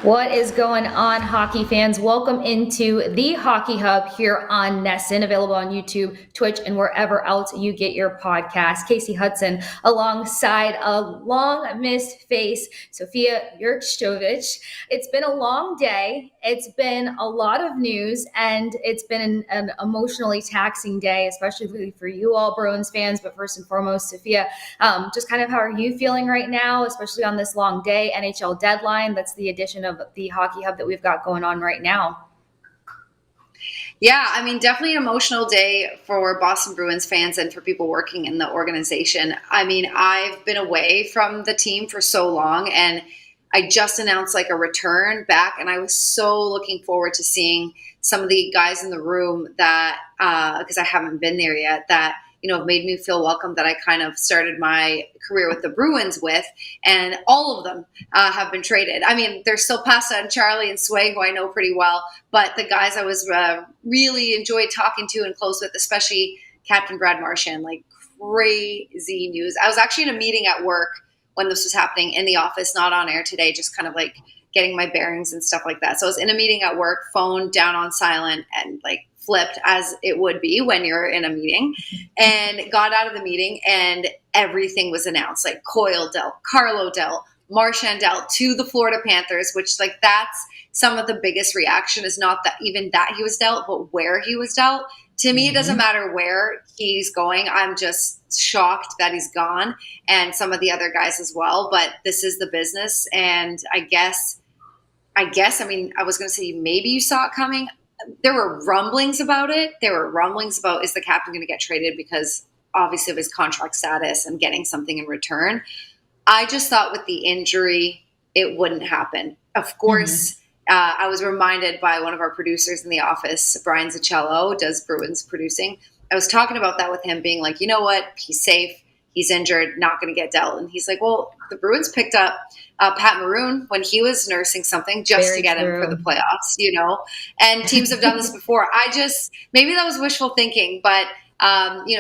What is going on, hockey fans? Welcome into the Hockey Hub here on NESN, available on YouTube, Twitch, and wherever else you get your podcast. Kasey Hudson alongside a long-missed face, Sophia Jurksztowicz. It's been a long day. It's been a lot of news, and it's been an emotionally taxing day, especially for you all Bruins fans. But first and foremost, Sophia, just kind of how are you feeling right now, especially on this long day, NHL Deadline? That's the edition of the Hockey Hub that we've got going on right now. Yeah, I mean, definitely an emotional day for Boston Bruins fans and for people working in the organization. I mean, I've been away from the team for so long, and I just announced like a return back, and I was so looking forward to seeing some of the guys in the room that, because I haven't been there yet, that made me feel welcome, that I kind of started my career with the Bruins with, and all of them have been traded. I mean, there's still Pasta and Charlie and Sway, who I know pretty well, but the guys I was really enjoyed talking to and close with, especially Captain Brad Marchand, like crazy news. I was actually in a meeting at work when this was happening in the office, not on air today, just kind of like getting my bearings and stuff like that. So I was in a meeting at work, phone down on silent and like flipped, as it would be when you're in a meeting, and got out of the meeting and everything was announced, like Coyle dealt, Carlo dealt, Marchand dealt to the Florida Panthers, which like that's some of the biggest reaction, is not that even that he was dealt, but where he was dealt. To me, it doesn't matter where he's going. I'm just shocked that he's gone, and some of the other guys as well. But this is the business, and I guess, I mean, I was going to say maybe you saw it coming. There were rumblings about it. There were rumblings about, is the captain going to get traded because obviously of his contract status and getting something in return. I just thought with the injury, it wouldn't happen. Of course, I was reminded by one of our producers in the office, Brian Zaccello, does Bruins producing. I was talking about that with him, being like, you know what? He's safe. He's injured, not going to get dealt. And he's like, well, the Bruins picked up Pat Maroon when he was nursing something just Very to get true. him for the playoffs, and teams have done this before. Maybe that was wishful thinking, but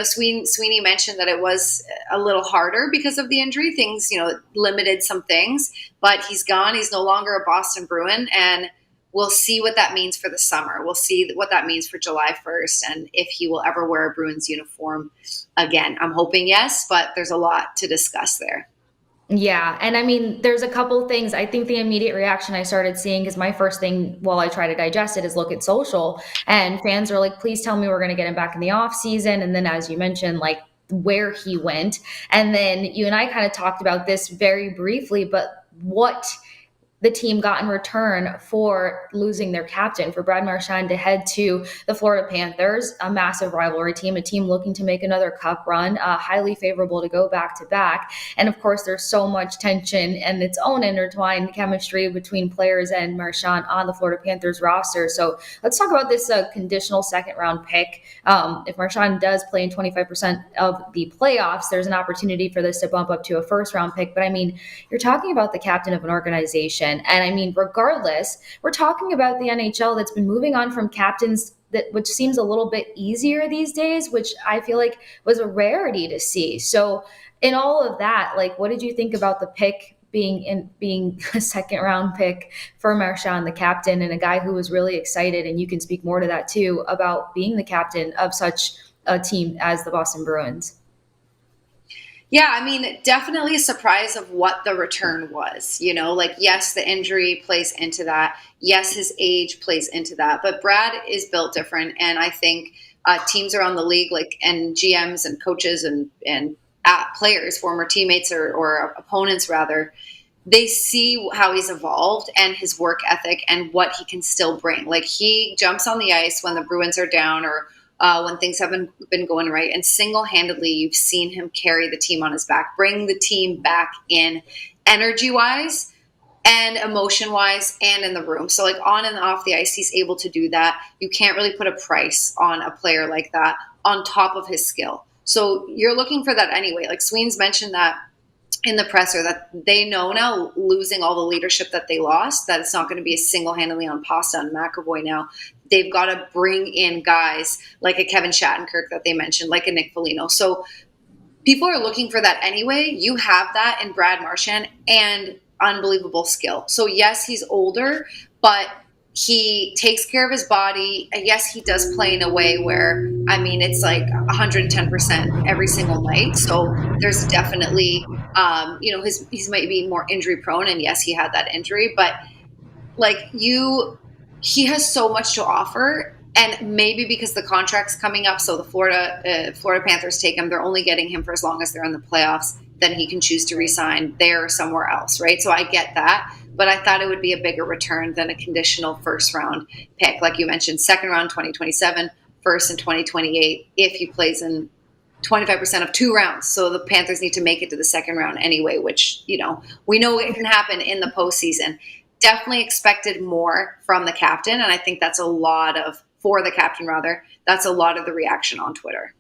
Sweeney mentioned that it was a little harder because of the injury. Things, limited some things, but he's gone. He's no longer a Boston Bruin, and we'll see what that means for the summer. We'll see what that means for July 1st and if he will ever wear a Bruins uniform again. I'm hoping yes, but there's a lot to discuss there. Yeah. And I mean, there's a couple things. I think the immediate reaction I started seeing, because my first thing while I try to digest it is look at social, and fans are like, please tell me we're going to get him back in the off season. And then, as you mentioned, like where he went. And then you and I kind of talked about this very briefly, but what the team got in return for losing their captain, for Brad Marchand to head to the Florida Panthers, a massive rivalry team, a team looking to make another cup run, highly favorable to go back to back. And of course, there's so much tension and its own intertwined chemistry between players and Marchand on the Florida Panthers roster. So let's talk about this conditional second round pick. If Marchand does play in 25% of the playoffs, there's an opportunity for this to bump up to a first round pick. But I mean, you're talking about the captain of an organization. And I mean, regardless, we're talking about the NHL that's been moving on from captains, which seems a little bit easier these days, which I feel like was a rarity to see. So in all of that, like, what did you think about the pick being a second round pick for Marchand, the captain, and a guy who was really excited, and you can speak more to that too, about being the captain of such a team as the Boston Bruins? Yeah, I mean, definitely a surprise of what the return was. Yes, the injury plays into that. Yes, his age plays into that. But Brad is built different, and I think teams around the league, and GMs and coaches and players, former teammates or opponents rather, they see how he's evolved and his work ethic and what he can still bring. Like, he jumps on the ice when the Bruins are down or when things haven't been going right. And single-handedly, you've seen him carry the team on his back, bring the team back in energy-wise and emotion-wise and in the room. So, like, on and off the ice, he's able to do that. You can't really put a price on a player like that on top of his skill. So you're looking for that anyway. Like, Sweeney's mentioned that in the presser, that they know now, losing all the leadership that they lost, that it's not going to be a single-handedly on Pasta and McAvoy now. They've got to bring in guys like a Kevin Shattenkirk that they mentioned, like a Nick Foligno. So people are looking for that anyway. You have that in Brad Marchand, and unbelievable skill. So yes, he's older, but he takes care of his body. Yes, he does play in a way where, I mean, it's like 110% every single night. So there's definitely, he's might be more injury prone. And yes, he had that injury, but like he has so much to offer. And maybe because the contract's coming up, so the Florida Panthers take him, they're only getting him for as long as they're in the playoffs. Then he can choose to resign there or somewhere else, right? So I get that. But I thought it would be a bigger return than a conditional first round pick. Like you mentioned, second round 2027, first in 2028, if he plays in 25% of 2 rounds. So the Panthers need to make it to the second round anyway, which, we know it can happen in the postseason. Definitely expected more from the captain. And I think that's for the captain rather, that's a lot of the reaction on Twitter.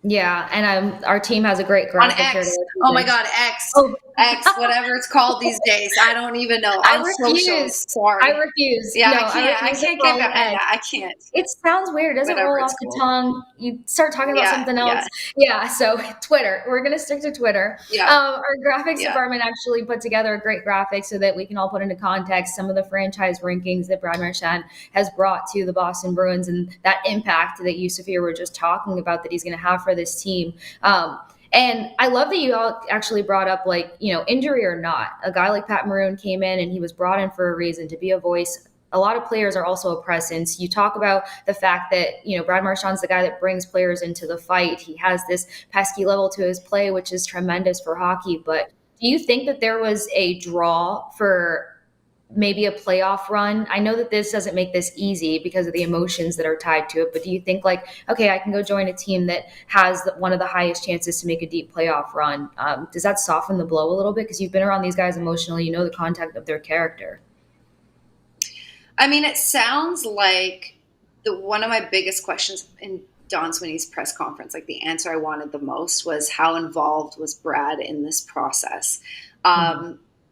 Yeah, and our team has a great graphic on X. Oh my God, X. X, whatever it's called these days. I don't even know. On socials. Sorry. I refuse. Yeah, no, I can't get behind that. I can't. It sounds weird. It doesn't roll off the tongue. You start talking about something else. Yeah, so Twitter. We're going to stick to Twitter. Yeah. Our graphics department actually put together a great graphic so that we can all put into context some of the franchise rankings that Brad Marchand has brought to the Boston Bruins and that impact that you, Sophia, were just talking about that he's going to have for this team. And I love that you all actually brought up, injury or not, a guy like Pat Maroon came in and he was brought in for a reason, to be a voice. A lot of players are also a presence. You talk about the fact that, Brad Marchand's the guy that brings players into the fight. He has this pesky level to his play, which is tremendous for hockey. But do you think that there was a draw for maybe a playoff run? I know that this doesn't make this easy because of the emotions that are tied to it, but do you think okay, I can go join a team that has one of the highest chances to make a deep playoff run? Does that soften the blow a little bit? Because you've been around these guys emotionally, the content of their character. I mean, it sounds like one of my biggest questions in Don Sweeney's press conference, like the answer I wanted the most was how involved was Brad in this process?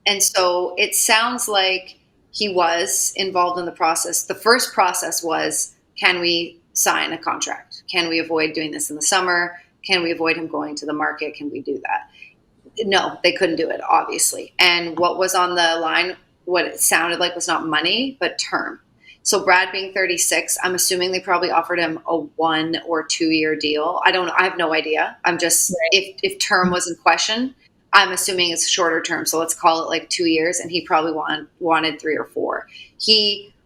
And so it sounds like he was involved in the process. The first process was, can we sign a contract? Can we avoid doing this in the summer? Can we avoid him going to the market? Can we do that? No, they couldn't do it, obviously. And what was on the line, what it sounded like was not money, but term. So Brad being 36, I'm assuming they probably offered him a 1 or 2 year deal. I have no idea. I'm just, if term was in question, I'm assuming it's shorter term. So let's call it 2 years. And he probably wanted 3 or 4.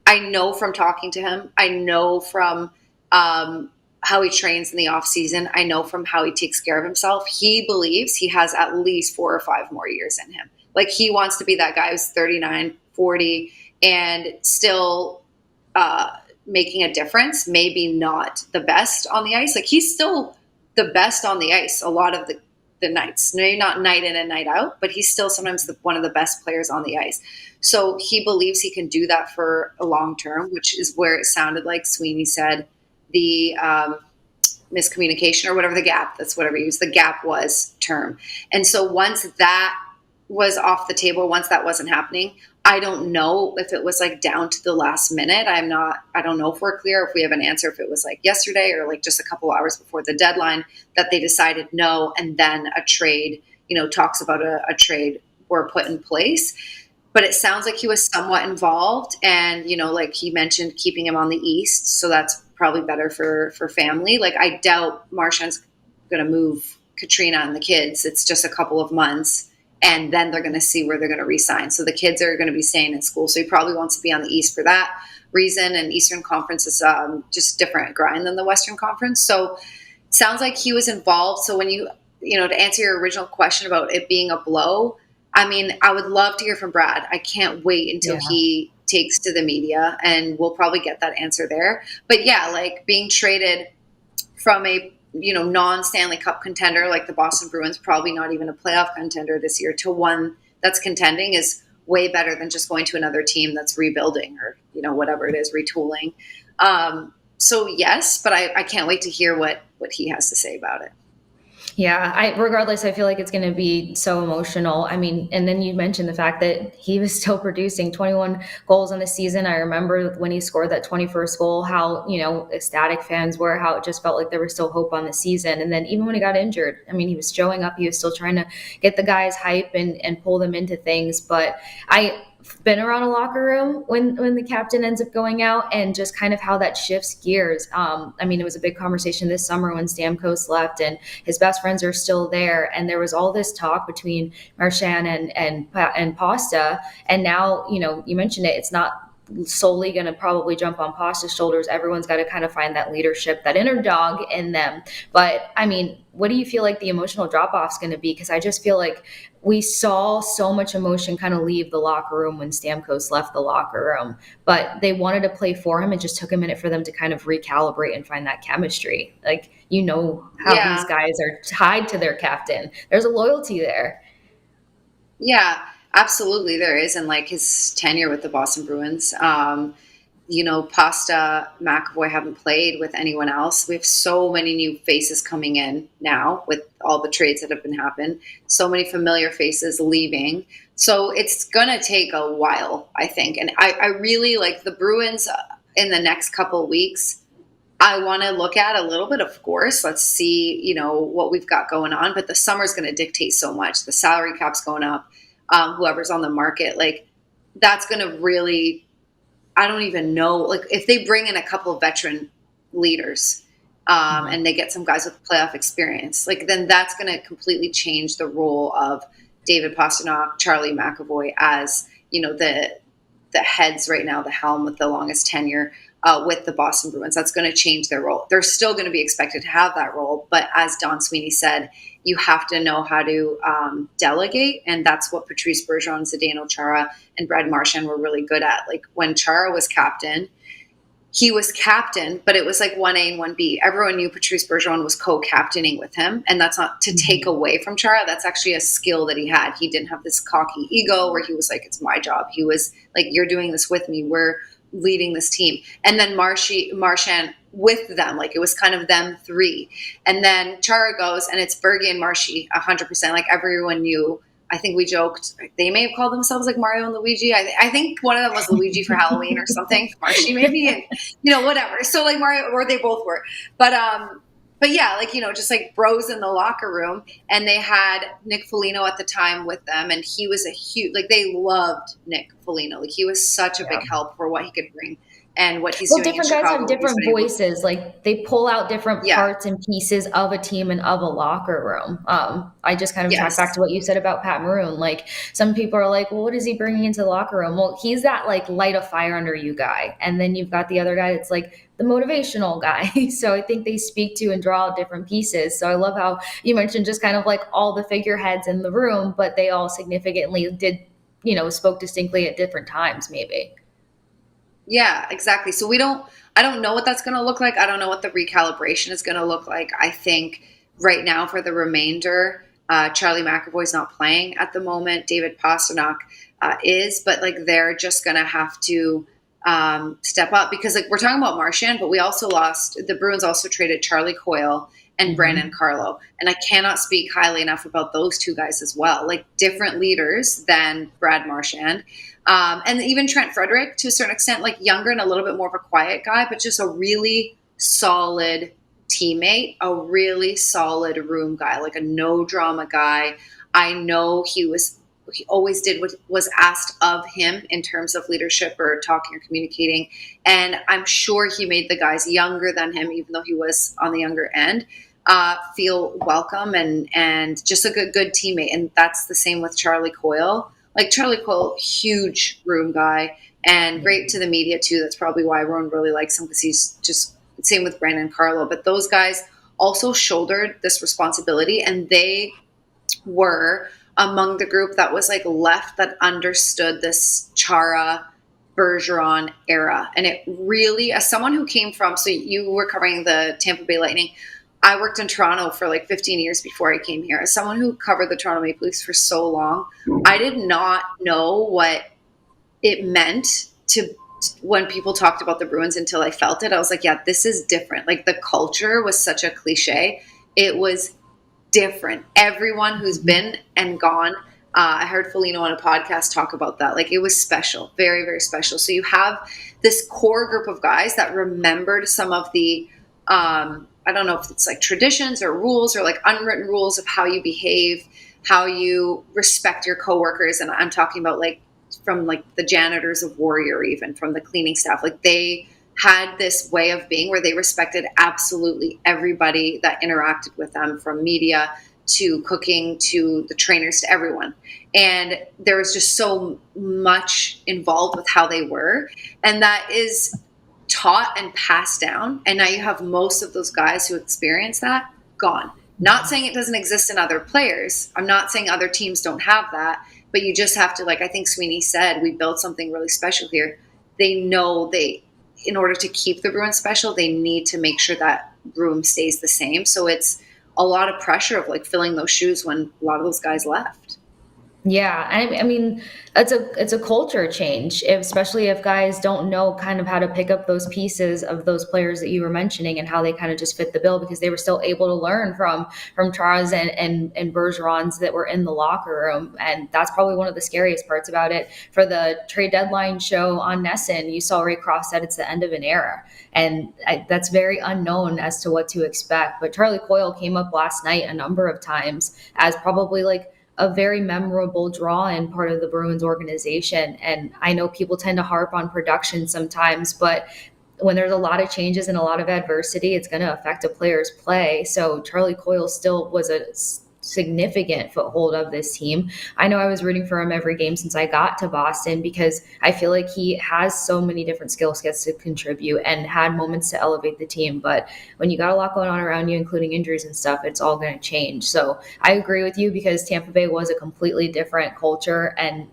I know from talking to him, I know from how he trains in the off season. I know from how he takes care of himself. He believes he has at least 4 or 5 more years in him. He wants to be that guy who's 39, 40 and still making a difference. Maybe not the best on the ice. He's still the best on the ice a lot of the nights, maybe not night in and night out, but he's still sometimes one of the best players on the ice. So he believes he can do that for a long term, which is where it sounded like Sweeney said the miscommunication or whatever the gap, that's whatever he used, the gap was term. And so once that was off the table, once that wasn't happening, I don't know if it was down to the last minute. I don't know if we're clear, if we have an answer, if it was yesterday or just a couple hours before the deadline that they decided no. And then a trade, talks about a trade were put in place, but it sounds like he was somewhat involved. And, like he mentioned, keeping him on the East. So that's probably better for family. I doubt Marchand's going to move Katrina and the kids. It's just a couple of months. And then they're going to see where they're going to re-sign. So the kids are going to be staying in school. So he probably wants to be on the East for that reason. And Eastern Conference is just different grind than the Western Conference. So it sounds like he was involved. So when to answer your original question about it being a blow, I mean, I would love to hear from Brad. I can't wait until he takes to the media, and we'll probably get that answer there. But yeah, being traded from a non-Stanley Cup contender like the Boston Bruins, probably not even a playoff contender this year, to one that's contending is way better than just going to another team that's rebuilding or, whatever it is, retooling. So yes, but I can't wait to hear what he has to say about it. Regardless, I feel like it's going to be so emotional. I mean, and then you mentioned the fact that he was still producing 21 goals in the season. I remember when he scored that 21st goal, how, ecstatic fans were, how it just felt like there was still hope on the season. And then even when he got injured, I mean, he was showing up, he was still trying to get the guys hype and pull them into things. But I've been around a locker room when the captain ends up going out, and just kind of how that shifts gears. I mean, it was a big conversation this summer when Stamkos left and his best friends are still there, and there was all this talk between Marchand and Pasta, and now you mentioned it. It's not solely going to probably jump on Pasta's shoulders. Everyone's got to kind of find that leadership, that inner dog in them. But I mean, what do you feel like the emotional drop off is going to be? Because I just feel like we saw so much emotion kind of leave the locker room when Stamkos left the locker room, but they wanted to play for him. It just took a minute for them to kind of recalibrate and find that chemistry. Like, how these guys are tied to their captain. There's a loyalty there. Yeah, absolutely there is. And like his tenure with the Boston Bruins, Pasta, McAvoy haven't played with anyone else. We have so many new faces coming in now with all the trades that have been happening. So many familiar faces leaving. So it's going to take a while, I think. And I really like the Bruins in the next couple of weeks. I want to look at a little bit, of course. Let's see, what we've got going on. But the summer's going to dictate so much. The salary cap's going up. Whoever's on the market, like that's going to really, I don't even know. Like if they bring in a couple of veteran leaders and they get some guys with playoff experience, like then that's going to completely change the role of David Pastrnak, Charlie McAvoy as, the heads right now, the helm with the longest tenure with the Boston Bruins. That's going to change their role. They're still going to be expected to have that role. But as Don Sweeney said, you have to know how to delegate. And that's what Patrice Bergeron, Zdeno Chara, and Brad Marchand were really good at. Like when Chara was captain, he was captain, but it was like 1A and 1B. Everyone knew Patrice Bergeron was co-captaining with him. And that's not to take away from Chara. That's actually a skill that he had. He didn't have this cocky ego where he was like, it's my job. He was like, you're doing this with me. We're leading this team. And then Marchand with them, like it was kind of them three. And then Chara goes and it's Bergie and Marshy 100%. Like everyone knew. I think we joked they may have called themselves like Mario and Luigi. I think one of them was Luigi for Halloween or something. Marshy maybe, and whatever. So like Mario, or they both were. But yeah, like just like bros in the locker room, and they had Nick Foligno at the time with them, and he was a huge, like they loved Nick Foligno. Like he was such a big help for what he could bring. And what he's doing different in guys Chicago, have different voices. Like they pull out different parts and pieces of a team and of a locker room. I just kind of track back to what you said about Pat Maroon. Like some people are like, well, what is he bringing into the locker room? Well, he's that like light a fire under you guy. And then you've got the other guy that's like the motivational guy. So I think they speak to and draw out different pieces. So I love how you mentioned just kind of like all the figureheads in the room, but they all significantly did, spoke distinctly at different times maybe. Yeah, exactly. So I don't know what that's going to look like. I don't know what the recalibration is going to look like. I think right now for the remainder, Charlie McAvoy's not playing at the moment. David Pastrnak is, but like they're just going to have to step up because like we're talking about Marchand, but the Bruins also traded Charlie Coyle and Brandon Carlo. And I cannot speak highly enough about those two guys as well. Like different leaders than Brad Marchand. And even Trent Frederick, to a certain extent, like younger and a little bit more of a quiet guy, but just a really solid teammate, a really solid room guy, like a no drama guy. I know he always did what was asked of him in terms of leadership or talking or communicating. And I'm sure he made the guys younger than him, even though he was on the younger end, feel welcome and just a good teammate. And that's the same with Charlie Coyle. Like Charlie Coyle, huge room guy and great to the media too. That's probably why everyone really likes him because he's just same with Brandon Carlo. But those guys also shouldered this responsibility and they were among the group that was like left that understood this Chara Bergeron era. And it really, as someone who came from, so you were covering the Tampa Bay Lightning. I worked in Toronto for like 15 years before I came here. As someone who covered the Toronto Maple Leafs for so long, I did not know what it meant to when people talked about the Bruins until I felt it. I was like, yeah, this is different. Like the culture was such a cliche. It was different. Everyone who's been and gone, I heard Foligno on a podcast talk about that. Like, it was special, very, very special. So you have this core group of guys that remembered some of the, I don't know if it's like traditions or rules or like unwritten rules of how you behave, how you respect your coworkers. And I'm talking about like from like the janitors of Warrior, even from the cleaning staff. Like, they had this way of being where they respected absolutely everybody that interacted with them, from media to cooking to the trainers to everyone. And there was just so much involved with how they were. And that is taught and passed down. And now you have most of those guys who experience that gone. Not saying it doesn't exist in other players. I'm not saying other teams don't have that, but you just have to, like, I think Sweeney said, we built something really special here. They know in order to keep the Bruins special, they need to make sure that room stays the same. So it's a lot of pressure of like filling those shoes when a lot of those guys left. Yeah, I mean, it's a culture change, especially if guys don't know kind of how to pick up those pieces of those players that you were mentioning and how they kind of just fit the bill, because they were still able to learn from Charles and Bergerons that were in the locker room. And that's probably one of the scariest parts about it. For the trade deadline show on Nesson, you saw Ray Cross said it's the end of an era. And that's very unknown as to what to expect. But Charlie Coyle came up last night a number of times as probably like a very memorable draw in part of the Bruins organization. And I know people tend to harp on production sometimes, but when there's a lot of changes and a lot of adversity, it's going to affect a player's play. So Charlie Coyle still was a significant foothold of this team. I know I was rooting for him every game since I got to Boston, because I feel like he has so many different skill sets to contribute and had moments to elevate the team. But when you got a lot going on around you, including injuries and stuff, it's all going to change. So I agree with you, because Tampa Bay was a completely different culture, and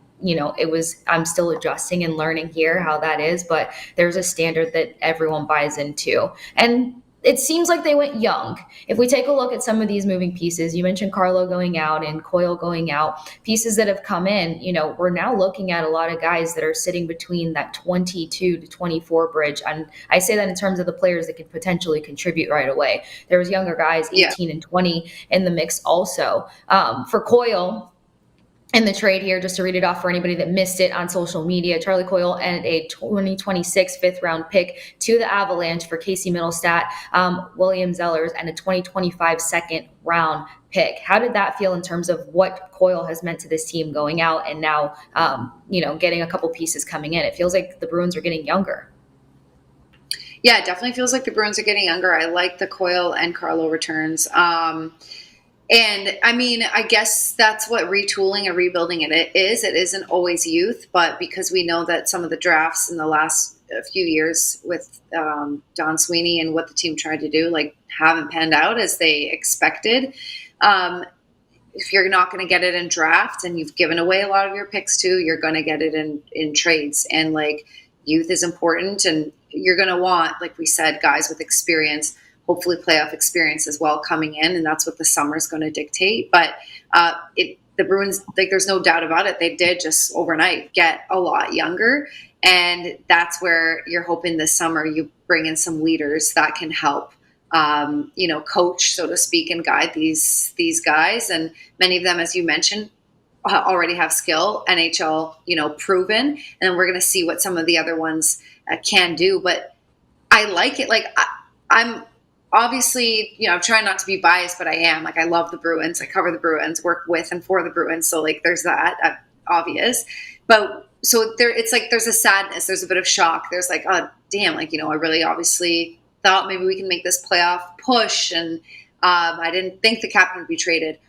I'm still adjusting and learning here how that is, but there's a standard that everyone buys into. And it seems like they went young. If we take a look at some of these moving pieces, you mentioned Carlo going out and Coyle going out, pieces that have come in, we're now looking at a lot of guys that are sitting between that 22 to 24 bridge. And I say that in terms of the players that could potentially contribute right away. There was younger guys, 18 and 20 in the mix also. For Coyle, in the trade here, just to read it off for anybody that missed it on social media, Charlie Coyle and a 2026 fifth-round pick to the Avalanche for Kasey Middlestat, William Zellers, and a 2025 second-round pick. How did that feel in terms of what Coyle has meant to this team going out and now, getting a couple pieces coming in? It feels like the Bruins are getting younger. Yeah, it definitely feels like the Bruins are getting younger. I like the Coyle and Carlo returns. And I mean, I guess that's what retooling and rebuilding it is. It isn't always youth, but because we know that some of the drafts in the last few years with Don Sweeney and what the team tried to do, like, haven't panned out as they expected. If you're not going to get it in draft and you've given away a lot of your picks too, you're going to get it in trades. And like, youth is important, and you're going to want, like we said, guys with experience, hopefully playoff experience as well coming in, and that's what the summer is going to dictate. But the Bruins, like, there's no doubt about it, they did just overnight get a lot younger, and that's where you're hoping this summer you bring in some leaders that can help, coach, so to speak, and guide these guys. And many of them, as you mentioned, already have skill, NHL, proven, and then we're going to see what some of the other ones can do. But I like it. Like, I'm obviously, I'm trying not to be biased, but I am. Like, I love the Bruins. I cover the Bruins, work with and for the Bruins. So like, there's that obvious. But so it's like, there's a sadness, there's a bit of shock. There's like, oh damn, like, I really obviously thought maybe we can make this playoff push. And I didn't think the captain would be traded.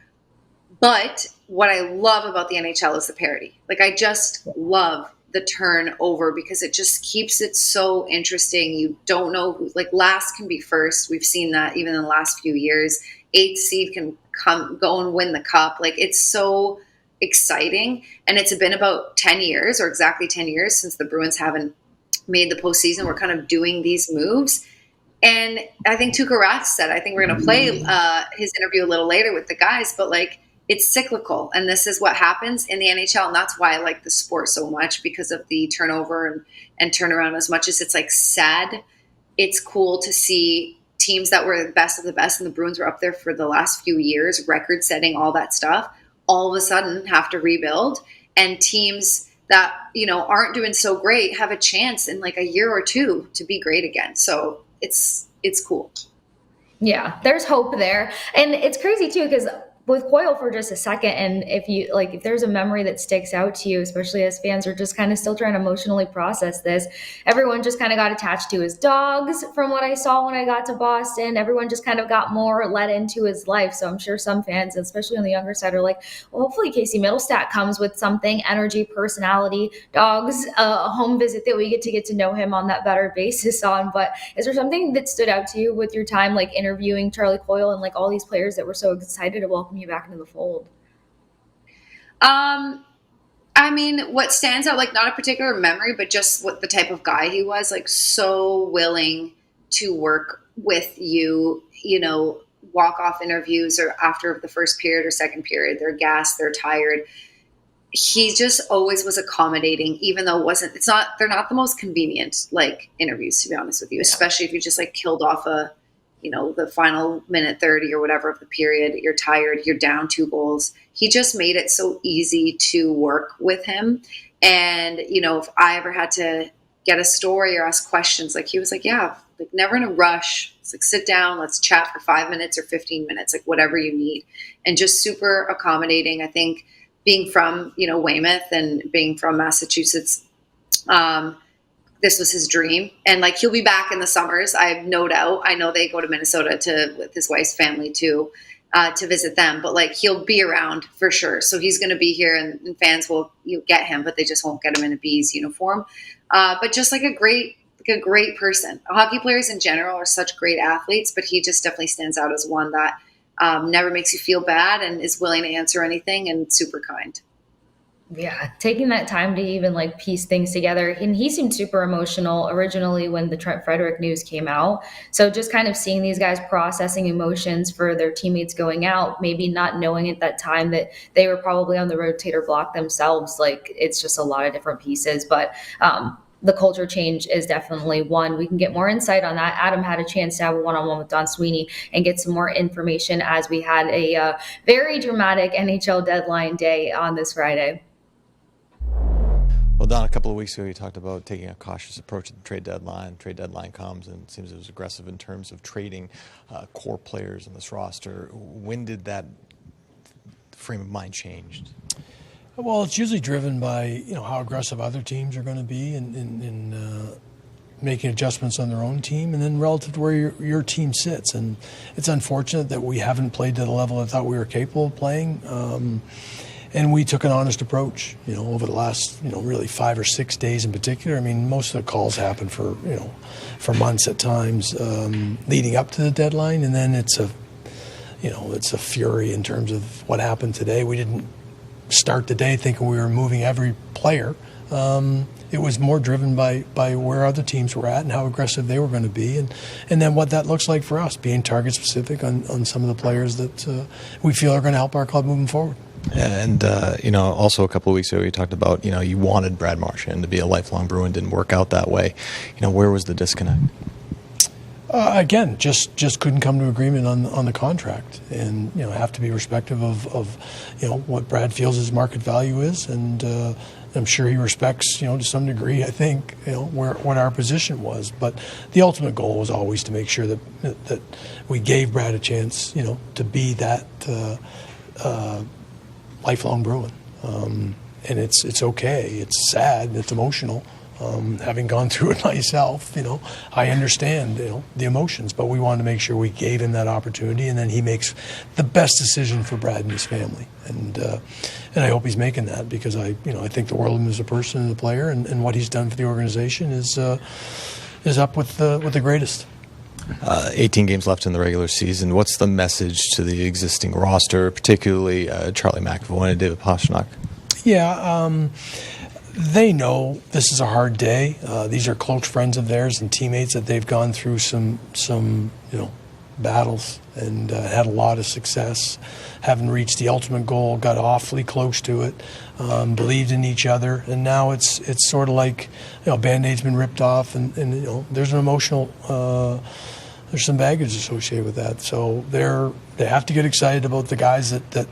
But what I love about the NHL is the parity. Like, I just love the turnover, because it just keeps it so interesting. You don't know who, like, last can be first. We've seen that even in the last few years. 8th seed can go and win the cup. Like, it's so exciting. And it's been about 10 years, or exactly 10 years, since the Bruins haven't made the postseason. We're kind of doing these moves. And I think Tuukka Rask said, I think we're going to play his interview a little later with the guys, but like, it's cyclical, and this is what happens in the NHL, and that's why I like the sport so much, because of the turnover and turnaround. As much as it's like sad, it's cool to see teams that were the best of the best, and the Bruins were up there for the last few years, record setting, all that stuff, all of a sudden have to rebuild. And teams that, aren't doing so great have a chance in like a year or two to be great again. So it's cool. Yeah, there's hope there. And it's crazy too, because with Coyle for just a second, and if there's a memory that sticks out to you, especially as fans are just kind of still trying to emotionally process this, everyone just kind of got attached to his dogs from what I saw when I got to Boston. Everyone just kind of got more let into his life. So I'm sure some fans, especially on the younger side, are like, well, hopefully Kasey Mittelstadt comes with something, energy, personality, dogs, a home visit that we get to know him on that better basis on. But is there something that stood out to you with your time, like interviewing Charlie Coyle and like all these players that were so excited to welcome you back into the fold? I mean, what stands out, like not a particular memory, but just what the type of guy he was, like so willing to work with you, walk off interviews or after the first period or second period, they're gassed, they're tired. He just always was accommodating, even though they're not the most convenient like interviews, to be honest with you, especially if you just like killed off the final minute 30 or whatever of the period, you're tired, you're down 2 goals. He just made it so easy to work with him. And, if I ever had to get a story or ask questions, like he was like, yeah, like never in a rush. It's like, sit down, let's chat for 5 minutes or 15 minutes, like whatever you need. And just super accommodating. I think being from, Weymouth and being from Massachusetts, this was his dream. And like, he'll be back in the summers. I have no doubt. I know they go to Minnesota with his wife's family too, to visit them, but like, he'll be around for sure. So he's going to be here and fans you'll get him, but they just won't get him in a Bees uniform. But just like a great person. Hockey players in general are such great athletes, but he just definitely stands out as one that never makes you feel bad and is willing to answer anything and super kind. Yeah, taking that time to even like piece things together. And he seemed super emotional originally when the Trent Frederick news came out. So just kind of seeing these guys processing emotions for their teammates going out, maybe not knowing at that time that they were probably on the rotator block themselves. Like it's just a lot of different pieces. But the culture change is definitely one. We can get more insight on that. Adam had a chance to have a one-on-one with Don Sweeney and get some more information as we had a very dramatic NHL deadline day on this Friday. Well, Don, a couple of weeks ago, you talked about taking a cautious approach at the trade deadline. Trade deadline comes, and it seems it was aggressive in terms of trading core players in this roster. When did that frame of mind change? Well, it's usually driven by how aggressive other teams are going to be in making adjustments on their own team, and then relative to where your team sits. And it's unfortunate that we haven't played to the level I thought we were capable of playing. And we took an honest approach, over the last, really 5 or 6 days in particular. I mean, most of the calls happen for months at times leading up to the deadline, and then it's a fury in terms of what happened today. We didn't start the day thinking we were moving every player. It was more driven by where other teams were at and how aggressive they were going to be, and then what that looks like for us, being target specific on some of the players that we feel are going to help our club moving forward. And, also a couple of weeks ago, you talked about, you wanted Brad Marchand to be a lifelong Bruin, didn't work out that way. Where was the disconnect? Again, just couldn't come to agreement on the contract, and have to be respectful of what Brad feels his market value is, and I'm sure he respects to some degree, I think, what our position was. But the ultimate goal was always to make sure that we gave Brad a chance to be that lifelong Bruin, and it's okay. It's sad and it's emotional. Having gone through it myself, I understand, the emotions, but we wanted to make sure we gave him that opportunity, and then he makes the best decision for Brad and his family. And I hope he's making that, because I think the world of him as a person and a player, and what he's done for the organization is up with the greatest. 18 games left in the regular season. What's the message to the existing roster, particularly Charlie McAvoy and David Pastrnak? Yeah, they know this is a hard day. These are close friends of theirs and teammates that they've gone through some battles and had a lot of success. Haven't reached the ultimate goal, got awfully close to it, believed in each other, and now it's sort of like Band-Aid's been ripped off, and there's an emotional there's some baggage associated with that. So they have to get excited about the guys that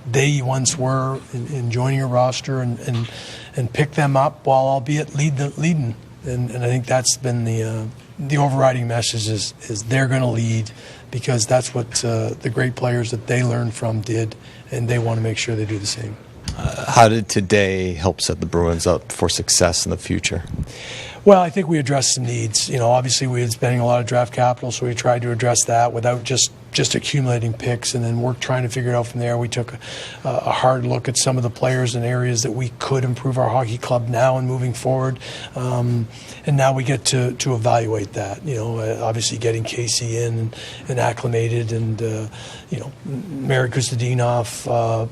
they once were in joining a roster and pick them up while albeit leading. And I think that's been the overriding message is they're going to lead because that's what the great players that they learned from did, and they want to make sure they do the same. How did today help set the Bruins up for success in the future? Well, I think we addressed some needs. Obviously we had spending a lot of draft capital, so we tried to address that without just accumulating picks, and then we're trying to figure it out from there. We took a hard look at some of the players and areas that we could improve our hockey club now and moving forward. And now we get to evaluate that. Obviously getting Kasey in and acclimated, and Marek Kostadinov,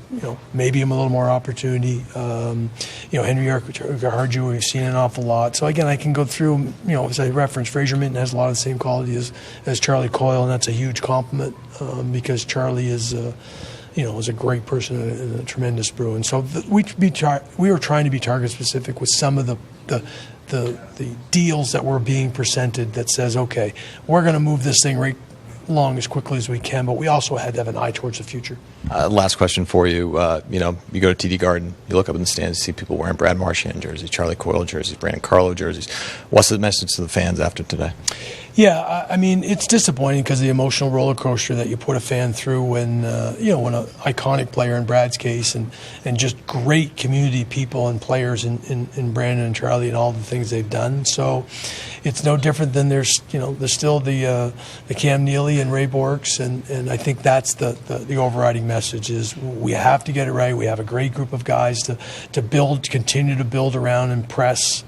maybe him a little more opportunity. Henry Arju, we've seen an awful lot. So again, I can go through. As I referenced, Fraser Minton has a lot of the same quality as Charlie Coyle, and that's a huge compliment because Charlie is. Is a great person and a tremendous Bruin. So we were trying to be target specific with some of the deals that were being presented that says, okay, we're going to move this thing right along as quickly as we can, but we also had to have an eye towards the future. Last question for you. You go to TD Garden, you look up in the stands, you see people wearing Brad Marchand jerseys, Charlie Coyle jerseys, Brandon Carlo jerseys. What's the message to the fans after today? Yeah, it's disappointing because the emotional roller coaster that you put a fan through when when an iconic player in Brad's case and just great community people and players in Brandon and Charlie and all the things they've done. So it's no different than there's still the Cam Neely and Ray Borks, and I think that's the overriding message is we have to get it right. We have a great group of guys to continue to build around and press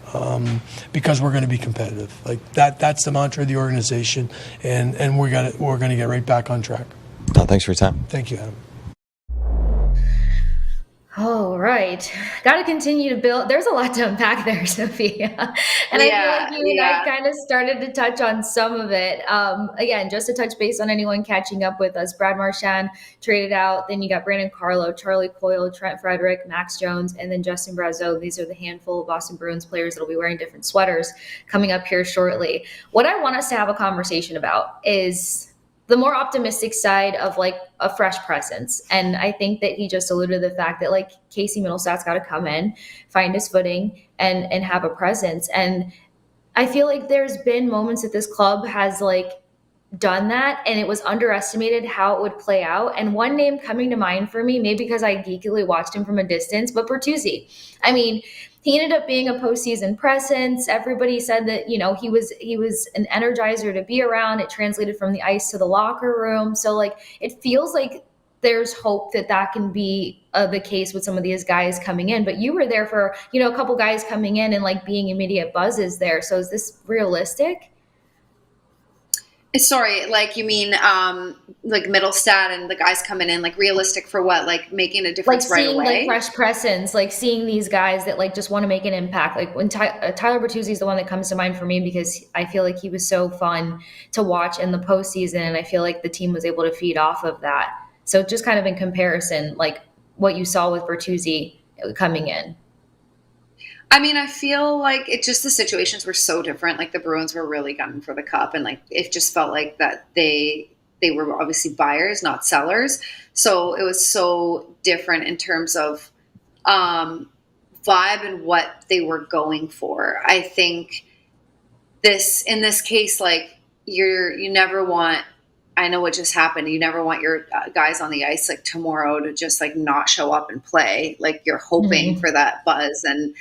because we're going to be competitive. Like that's the mantra of the organization, and we're going to get right back on track. Thanks for your time. Thank you, Adam. All right. Got to continue to build. There's a lot to unpack there, Sophia. And I feel like you and I kind of started to touch on some of it. Again, just to touch base on anyone catching up with us, Brad Marchand traded out. Then you got Brandon Carlo, Charlie Coyle, Trent Frederick, Max Jones, and then Justin Brazeau. These are the handful of Boston Bruins players that will be wearing different sweaters coming up here shortly. What I want us to have a conversation about is the more optimistic side of like a fresh presence. And I think that he just alluded to the fact that like Kasey Mittelstadt's got to come in, find his footing and have a presence. And I feel like there's been moments that this club has like done that, and it was underestimated how it would play out. And one name coming to mind for me, maybe because I geekily watched him from a distance, but Bertuzzi. I mean, he ended up being a postseason presence. Everybody said that, he was an energizer to be around. It translated from the ice to the locker room. So like, it feels like there's hope that can be the case with some of these guys coming in. But you were there for, a couple guys coming in and like being immediate buzzes there. So is this realistic? Sorry, like you mean like Mittelstadt and the guys coming in, like realistic for what? Like making a difference right away? Like seeing like fresh presence, like seeing these guys that like just want to make an impact. Like when Tyler Bertuzzi is the one that comes to mind for me because I feel like he was so fun to watch in the postseason, and I feel like the team was able to feed off of that. So just kind of in comparison, like what you saw with Bertuzzi coming in. I mean, I feel like the situations were so different. Like the Bruins were really gunning for the cup, and like it just felt like that they were obviously buyers, not sellers. So it was so different in terms of vibe and what they were going for. I think in this case, like you never want. I know what just happened. You never want your guys on the ice like tomorrow to just like not show up and play. Like you're hoping for that buzz, and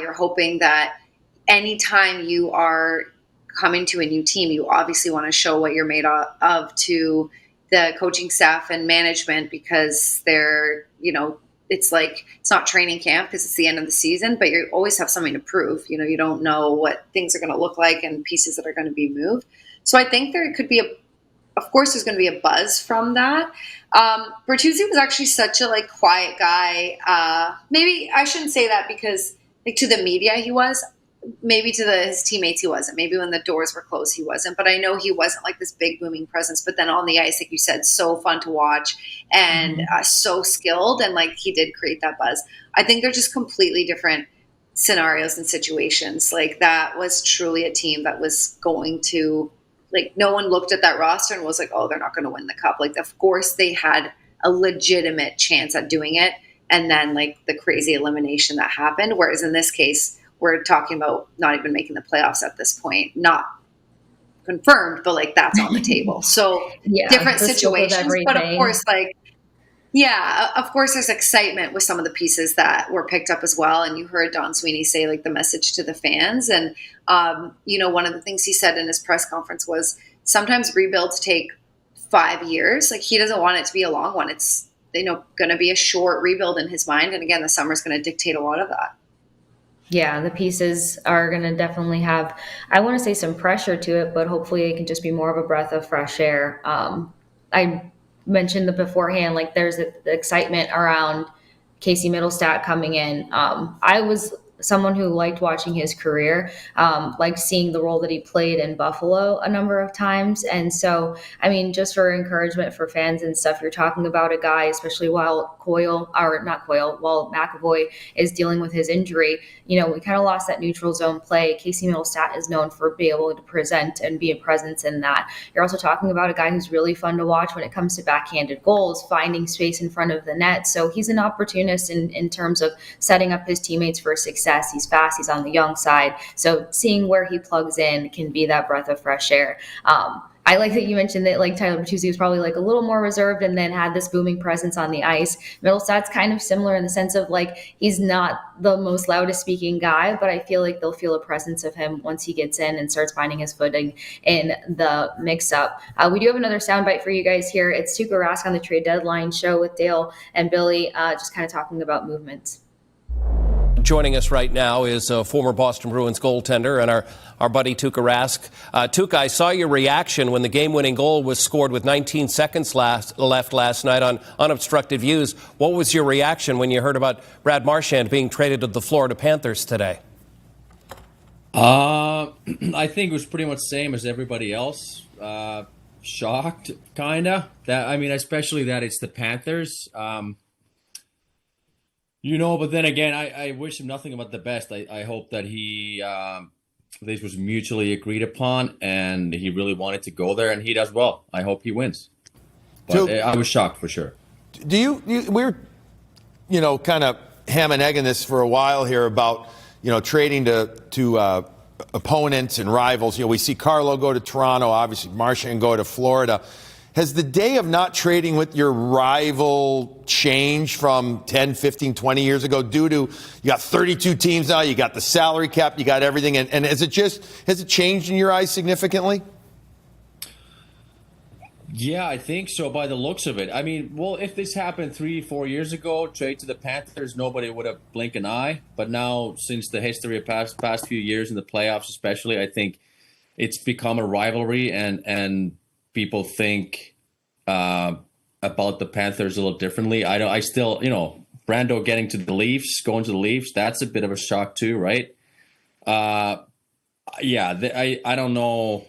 you're hoping that anytime you are coming to a new team, you obviously want to show what you're made of to the coaching staff and management, because they're, it's like, it's not training camp because it's the end of the season, but you always have something to prove. You don't know what things are going to look like and pieces that are going to be moved. So I think there could be of course, there's going to be a buzz from that. Bertuzzi was actually such a like quiet guy. Maybe I shouldn't say that because like to the media he was. Maybe to his teammates he wasn't. Maybe when the doors were closed he wasn't. But I know he wasn't like this big booming presence. But then on the ice, like you said, so fun to watch and so skilled. And like he did create that buzz. I think they're just completely different scenarios and situations. Like that was truly a team that was going to like no one looked at that roster and was like, oh, they're not going to win the cup. Like, of course they had a legitimate chance at doing it. And then like the crazy elimination that happened. Whereas in this case, we're talking about not even making the playoffs at this point, not confirmed, but like that's on the table. So different situations, but of course, like, yeah, of course there's excitement with some of the pieces that were picked up as well. And you heard Don Sweeney say like the message to the fans. And, one of the things he said in his press conference was sometimes rebuilds take 5 years. Like he doesn't want it to be a long one. It's, going to be a short rebuild in his mind. And again, the summer's going to dictate a lot of that. Yeah, the pieces are going to definitely have, I want to say some pressure to it, but hopefully it can just be more of a breath of fresh air. I mentioned beforehand, like there's the excitement around Kasey Mittelstadt coming in. I was someone who liked watching his career, liked seeing the role that he played in Buffalo a number of times. And so, I mean, just for encouragement for fans and stuff, you're talking about a guy, especially while McAvoy is dealing with his injury. We kind of lost that neutral zone play. Kasey Mittelstadt is known for being able to present and be a presence in that. You're also talking about a guy who's really fun to watch when it comes to backhanded goals, finding space in front of the net. So he's an opportunist in terms of setting up his teammates for success. He's fast. He's on the young side. So seeing where he plugs in can be that breath of fresh air. I like that you mentioned that like Tyler Bertuzzi was probably like a little more reserved and then had this booming presence on the ice. Mittelstadt's kind of similar in the sense of like he's not the most loudest speaking guy, but I feel like they'll feel a presence of him once he gets in and starts finding his footing in the mix-up. We do have another soundbite for you guys here. It's Tuukka Rask on the Trade Deadline show with Dale and Billy, just kind of talking about movements. Joining us right now is a former Boston Bruins goaltender and our buddy Tuukka Rask. Tuukka, I saw your reaction when the game-winning goal was scored with 19 seconds left last night on unobstructed views. What was your reaction when you heard about Brad Marchand being traded to the Florida Panthers today? I think it was pretty much the same as everybody else. Shocked, kind of. Especially that it's the Panthers. But then again, I wish him nothing but the best. I hope that this was mutually agreed upon and he really wanted to go there and he does well. I hope he wins. But I was shocked for sure. We're, kind of ham and egging this for a while here about, trading to opponents and rivals. We see Carlo go to Toronto, obviously Marchand go to Florida. Has the day of not trading with your rival changed from 10, 15, 20 years ago due to you got 32 teams now, you got the salary cap, you got everything, and has it changed in your eyes significantly? Yeah, I think so by the looks of it. If this happened 3-4 years ago, trade to the Panthers, nobody would have blinked an eye. But now, since the history of past few years in the playoffs especially, I think it's become a rivalry and people think about the Panthers a little differently. I still, Brando going to the Leafs, that's a bit of a shock too, right? I don't know.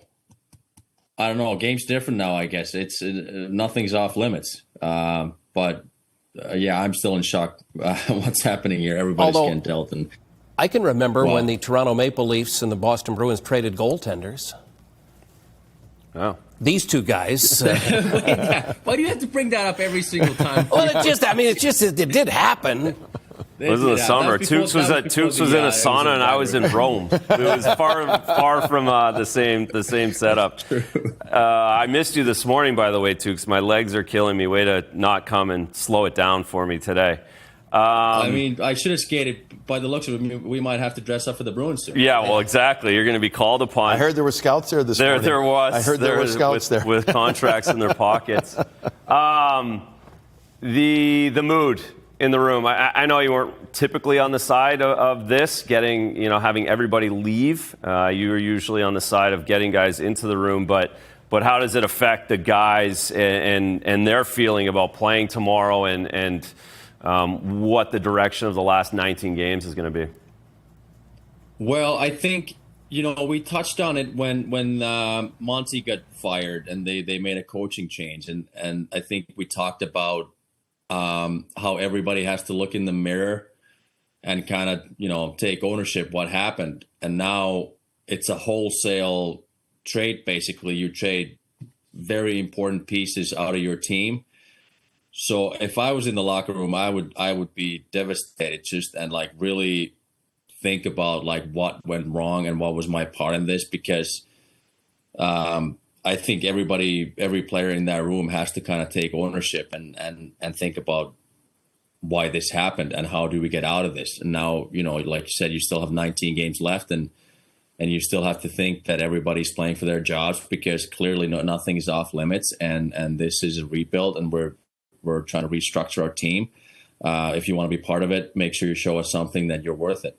Game's different now, I guess. It's nothing's off limits. I'm still in shock what's happening here. Everybody's getting dealt. And I can remember when the Toronto Maple Leafs and the Boston Bruins traded goaltenders. Oh. These two guys. Why do you have to bring that up every single time? Well, it did happen. It was in the summer. Tooks was in a sauna and I was in Rome. It was far from the same setup. I missed you this morning, by the way, Tooks. My legs are killing me. Way to not come and slow it down for me today. I should have skated. By the looks of it, we might have to dress up for the Bruins soon. Yeah, well, exactly. You're going to be called upon. I heard there were scouts there this morning. There was. I heard there were scouts there. With contracts in their pockets. The mood in the room. I know you weren't typically on the side of this, having everybody leave. You were usually on the side of getting guys into the room, but how does it affect the guys and their feeling about playing tomorrow and what the direction of the last 19 games is going to be? Well, I think, we touched on it when Monty got fired and they made a coaching change. And I think we talked about how everybody has to look in the mirror and kind of, take ownership what happened. And now it's a wholesale trade, basically. You trade very important pieces out of your team. So if I was in the locker room, I would be devastated and like really think about like what went wrong and what was my part in this, because I think every player in that room has to kind of take ownership and think about why this happened and how do we get out of this. And now, like you said, you still have 19 games left, and you still have to think that everybody's playing for their jobs, because clearly nothing is off limits, and this is a rebuild, and we're trying to restructure our team. If you want to be part of it, make sure you show us something that you're worth it.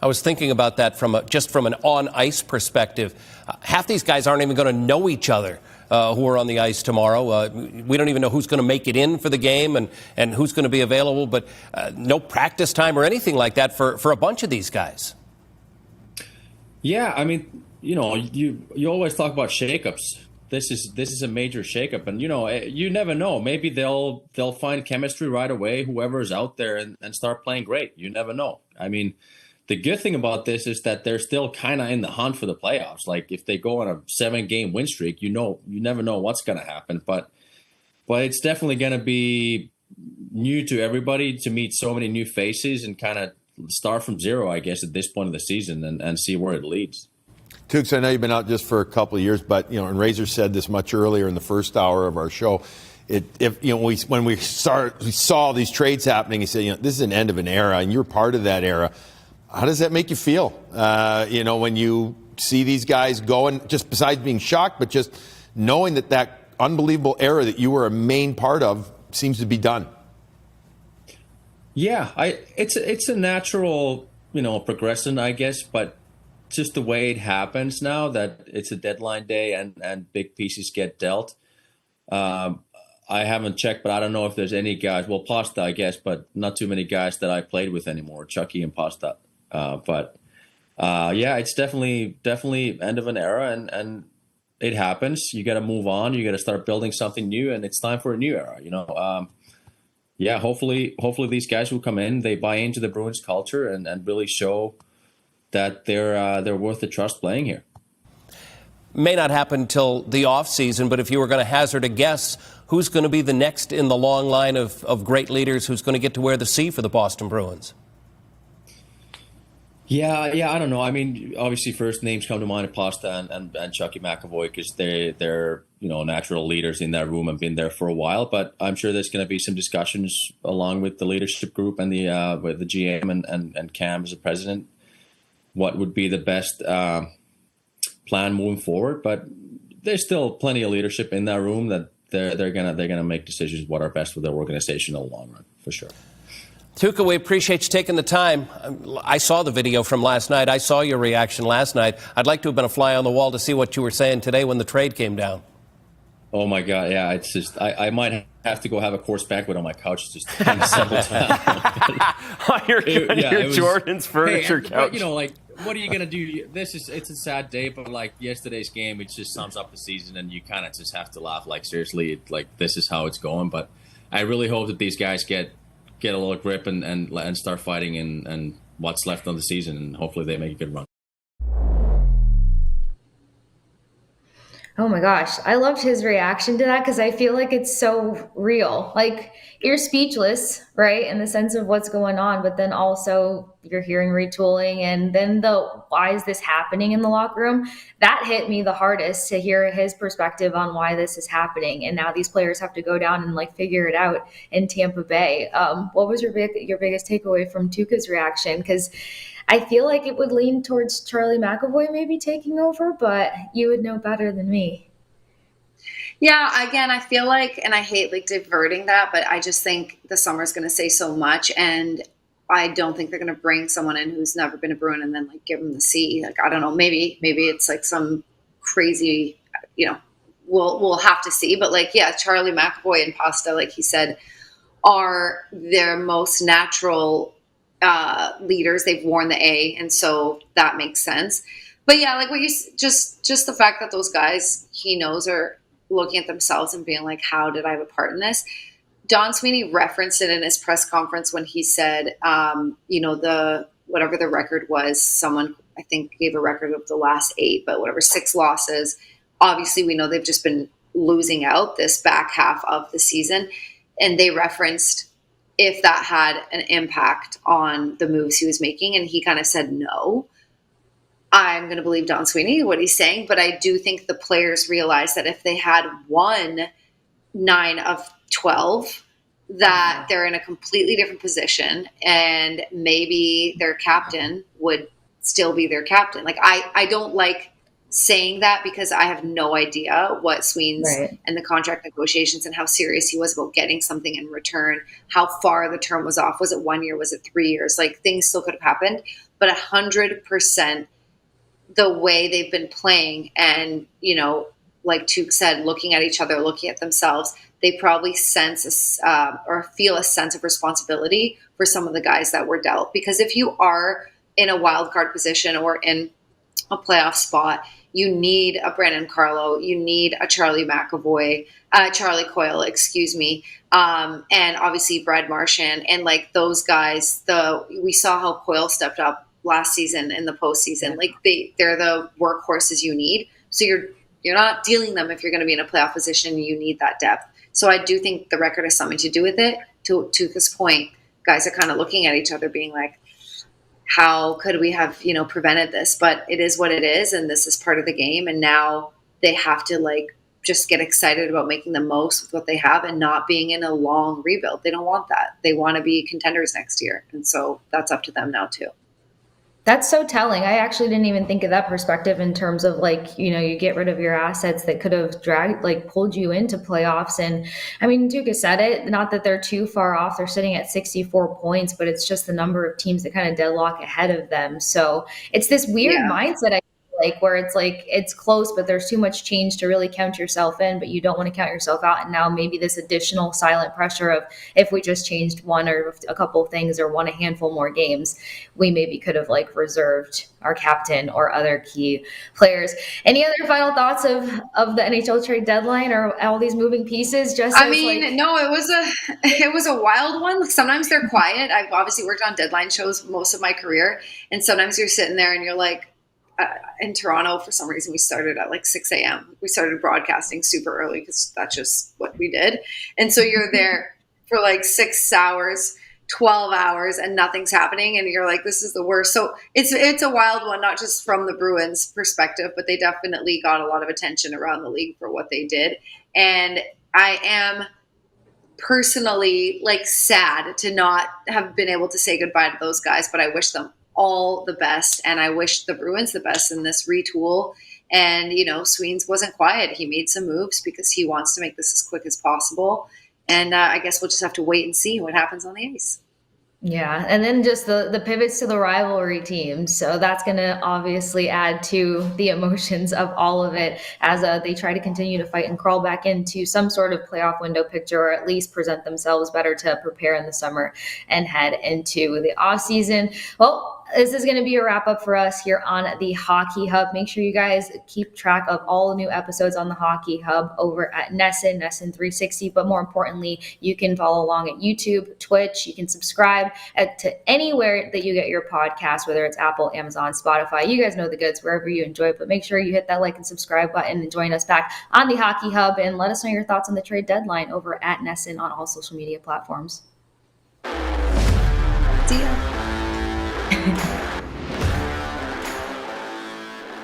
I was thinking about that from an on-ice perspective. Half these guys aren't even going to know each other who are on the ice tomorrow. We don't even know who's going to make it in for the game and who's going to be available, but no practice time or anything like that for a bunch of these guys. Yeah, I mean, you always talk about shakeups. This is a major shakeup, and you never know. Maybe they'll find chemistry right away, whoever is out there, and start playing great. You never know. I mean, the good thing about this is that they're still kind of in the hunt for the playoffs. Like if they go on a 7-game win streak, you never know what's going to happen. But it's definitely going to be new to everybody to meet so many new faces and kind of start from zero, I guess, at this point of the season and see where it leads. Tukes, I know you've been out just for a couple of years, but and Razor said this much earlier in the first hour of our show. When we saw these trades happening, he said, this is an end of an era, and you're part of that era. How does that make you feel? When you see these guys going, just besides being shocked, but just knowing that unbelievable era that you were a main part of seems to be done. Yeah, it's a natural, progression, I guess, but just the way it happens now that it's a deadline day and big pieces get dealt. I haven't checked, but I don't know if there's any guys. Well, Pasta, I guess, but not too many guys that I played with anymore. Chucky and Pasta. Yeah, it's definitely end of an era, and it happens. You got to move on. You got to start building something new, and it's time for a new era. Yeah, hopefully these guys will come in. They buy into the Bruins culture and really show that they're worth the trust playing here. May not happen until the off season, but if you were going to hazard a guess, who's going to be the next in the long line of great leaders who's going to get to wear the C for the Boston Bruins? Yeah, I don't know. I mean, obviously, first names come to mind, Pasta and Chucky McAvoy, because they're natural leaders in that room and been there for a while. But I'm sure there's going to be some discussions along with the leadership group and with the GM and Cam as the president, what would be the best plan moving forward. But there's still plenty of leadership in that room that they're gonna make decisions what are best for their organization in the long run, for sure. Tuukka, we appreciate you taking the time. I saw the video from last night. I saw your reaction last night. I'd like to have been a fly on the wall to see what you were saying today when the trade came down. Oh, my God. Yeah, it's just I might have to go have a course banquet on my couch just to settle down. Your Jordan's furniture couch. But, what are you going to do? It's a sad day, but like yesterday's game, it just sums up the season, and you kind of just have to laugh. Like, seriously, this is how it's going. But I really hope that these guys get a little grip and start fighting and what's left of the season, and hopefully they make a good run. Oh my gosh, I loved his reaction to that because I feel like it's so real. Like, you're speechless, right, in the sense of what's going on, but then also you're hearing retooling, and then why is this happening in the locker room? That hit me the hardest, to hear his perspective on why this is happening, and now these players have to go down and figure it out in Tampa Bay. What was your biggest takeaway from Tuukka's reaction? Because I feel like it would lean towards Charlie McAvoy maybe taking over, but you would know better than me. Yeah, again, I feel like, and I hate diverting that, but I just think the summer's going to say so much, and I don't think they're going to bring someone in who's never been a Bruin and then give them the C. I don't know, maybe it's some crazy, we'll have to see. But Charlie McAvoy and Pasta, like he said, are their most natural leaders. They've worn the A, and so that makes sense. But yeah, what you just the fact that those guys he knows are looking at themselves and being like, how did I have a part in this? Don Sweeney referenced it in his press conference when he said, whatever the record was, someone I think gave a record of the last 8, but whatever, 6 losses. Obviously, we know they've just been losing out this back half of the season. And they referenced if that had an impact on the moves he was making. And he kind of said, no. I'm going to believe Don Sweeney, what he's saying. But I do think the players realize that if they had won 9 of 12, that they're in a completely different position. And maybe their captain would still be their captain. Like, I don't like saying that because I have no idea what Sweeney's and the contract negotiations and how serious he was about getting something in return, how far the term was off. Was it 1 year? Was it 3 years? Like, things still could have happened. But 100% the way they've been playing and, you know, like Tuukka said, looking at each other, looking at themselves, they probably sense or feel a sense of responsibility for some of the guys that were dealt. Because if you are in a wild card position or in a playoff spot, you need a Brandon Carlo, you need a Charlie Coyle, excuse me, and obviously Brad Marchand, and like those guys. We saw how Coyle stepped up last season in the postseason. Like they're the workhorses you need. So you're not dealing them if you're going to be in a playoff position. You need that depth. So I do think the record has something to do with it. To this point, guys are kind of looking at each other, being like, how could we have, prevented this? But it is what it is, and this is part of the game. And now they have to just get excited about making the most with what they have and not being in a long rebuild. They don't want that. They want to be contenders next year. And so that's up to them now too. That's so telling. I actually didn't even think of that perspective in terms of you get rid of your assets that could have pulled you into playoffs. And I mean, Tuukka said it, not that they're too far off. They're sitting at 64 points, but it's just the number of teams that kind of deadlock ahead of them. So it's this weird mindset, I where it's close, but there's too much change to really count yourself in, but you don't want to count yourself out. And now maybe this additional silent pressure of, if we just changed one or a couple of things or won a handful more games, we maybe could have reserved our captain or other key players. Any other final thoughts of the NHL trade deadline or all these moving pieces? No, it was a wild one. Sometimes they're quiet. I've obviously worked on deadline shows most of my career. And sometimes you're sitting there and you're like, in Toronto, for some reason, we started at 6 a.m. We started broadcasting super early because that's just what we did. And so you're there for 6 hours, 12 hours, and nothing's happening. And you're like, this is the worst. So it's a wild one, not just from the Bruins perspective, but they definitely got a lot of attention around the league for what they did. And I am personally sad to not have been able to say goodbye to those guys, but I wish them all the best, and I wish the Bruins the best in this retool. And Sweeney wasn't quiet. He made some moves because he wants to make this as quick as possible. And I guess we'll just have to wait and see what happens on the ice. Yeah, and then just the pivots to the rivalry teams. So that's going to obviously add to the emotions of all of it as they try to continue to fight and crawl back into some sort of playoff window picture, or at least present themselves better to prepare in the summer and head into the off season. Well, this is going to be a wrap up for us here on the Hockey Hub. Make sure you guys keep track of all the new episodes on the Hockey Hub over at Nesson 360. But more importantly, you can follow along at YouTube, Twitch. You can subscribe to anywhere that you get your podcast, whether it's Apple, Amazon, Spotify. You guys know the goods wherever you enjoy it. But make sure you hit that like and subscribe button and join us back on the Hockey Hub. And let us know your thoughts on the trade deadline over at Nesson on all social media platforms. See ya.